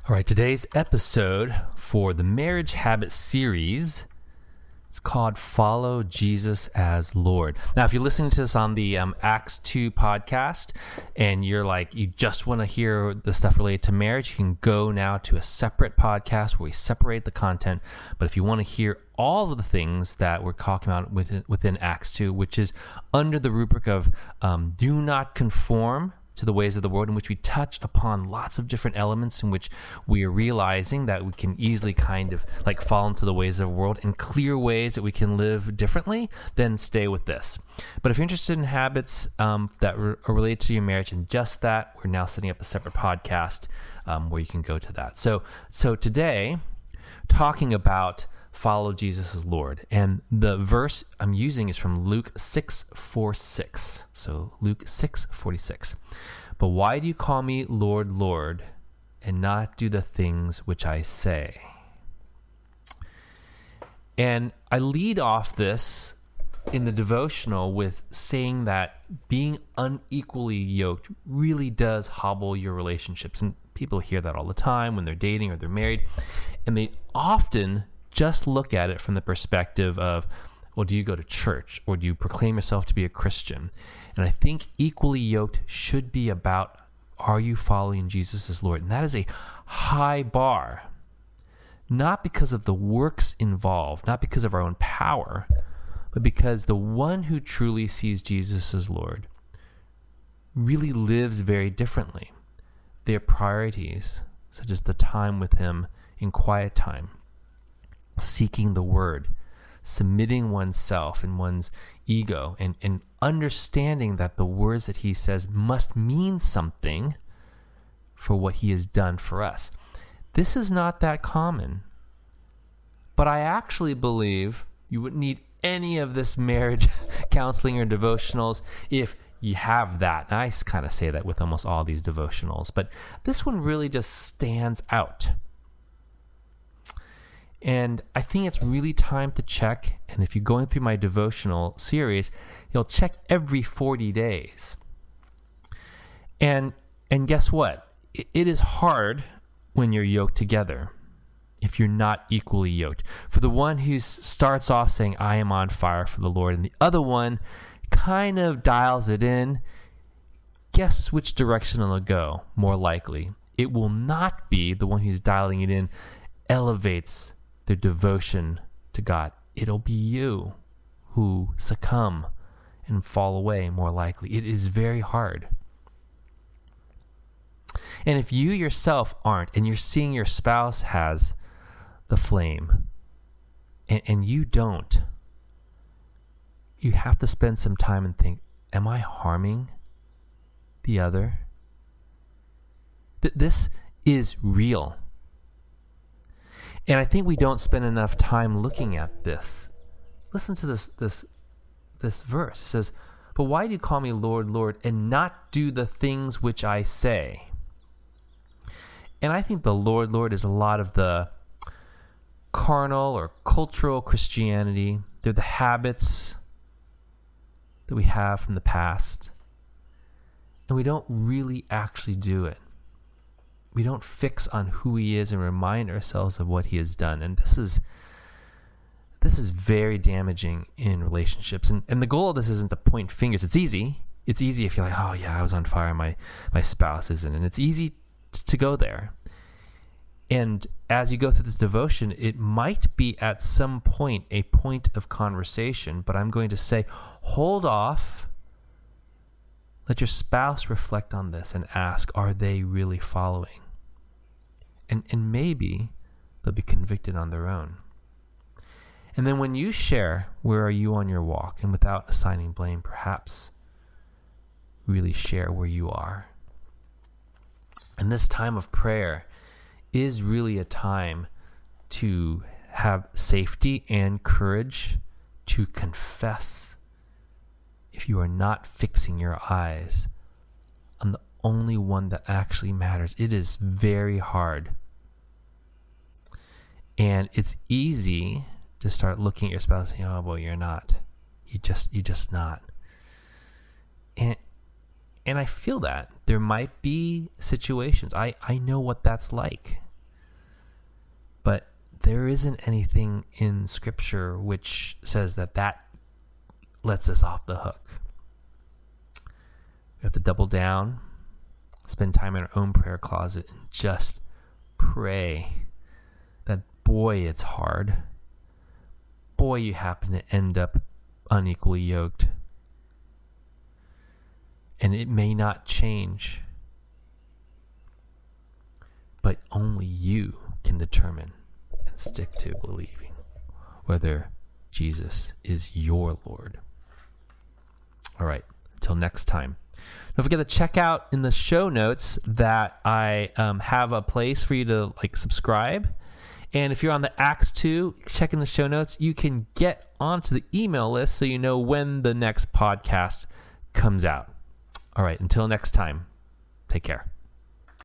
All right, today's episode for the Marriage Habit series is called Follow Jesus as Lord. Now, if you're listening to this on the Acts 2 podcast and you're like, you just want to hear the stuff related to marriage, you can go now to a separate podcast where we separate the content. But if you want to hear all of the things that we're talking about within Acts 2, which is under the rubric of do not conform to the ways of the world, in which we touch upon lots of different elements in which we are realizing that we can easily kind of like fall into the ways of the world in clear ways that we can live differently, then stay with this. But if you're interested in habits that are related to your marriage and just that, we're now setting up a separate podcast where you can go to that. So today, talking about follow Jesus as Lord. And the verse I'm using is from Luke 6:46. So Luke 6:46. But why do you call me Lord, Lord, and not do the things which I say? And I lead off this in the devotional with saying that being unequally yoked really does hobble your relationships. And people hear that all the time when they're dating or they're married. And they often just look at it from the perspective of, well, do you go to church or do you proclaim yourself to be a Christian? And I think equally yoked should be about, are you following Jesus as Lord? And that is a high bar, not because of the works involved, not because of our own power, but because the one who truly sees Jesus as Lord really lives very differently. Their priorities, such as the time with him in quiet time, seeking the word, submitting oneself and one's ego, and understanding that the words that he says must mean something for what he has done for us. This is not that common, but I actually believe you wouldn't need any of this marriage counseling or devotionals if you have that. And I kind of say that with almost all these devotionals, but this one really just stands out. And I think it's really time to check. And if you're going through my devotional series, you'll check every 40 days. And guess what? It is hard when you're yoked together if you're not equally yoked. For the one who starts off saying, I am on fire for the Lord, and the other one kind of dials it in, guess which direction it'll go more likely? It will not be the one who's dialing it in elevates their devotion to God. It'll be you who succumb and fall away more likely. It is very hard. And if you yourself aren't, and you're seeing your spouse has the flame, and you don't, you have to spend some time and think, am I harming the other? This is real. And I think we don't spend enough time looking at this. Listen to this verse. It says, but why do you call me Lord, Lord, and not do the things which I say? And I think the Lord, Lord is a lot of the carnal or cultural Christianity. They're the habits that we have from the past. And we don't really actually do it. We don't fix on who he is and remind ourselves of what he has done. And this is very damaging in relationships. And the goal of this isn't to point fingers. It's easy. It's easy if you're like, oh yeah, I was on fire, my spouse isn't. And it's easy to go there. And as you go through this devotion, it might be at some point a point of conversation, but I'm going to say, hold off. Let your spouse reflect on this and ask, are they really following? And maybe they'll be convicted on their own. And then when you share, where are you on your walk? And without assigning blame, perhaps really share where you are. And this time of prayer is really a time to have safety and courage to confess if you are not fixing your eyes on the only one that actually matters. It is very hard. And it's easy to start looking at your spouse and saying, oh, well, you're not. You just not. And I feel that there might be situations. I know what that's like. there isn't anything in Scripture which says that lets us off the hook. We have to double down, spend time in our own prayer closet, and just pray that, boy, it's hard. Boy, you happen to end up unequally yoked. And it may not change, but only you can determine and stick to believing whether Jesus is your Lord. All right, until next time. Don't forget to check out in the show notes that I have a place for you to subscribe. And if you're on the Acts 2, check in the show notes. You can get onto the email list so you know when the next podcast comes out. All right, until next time, take care.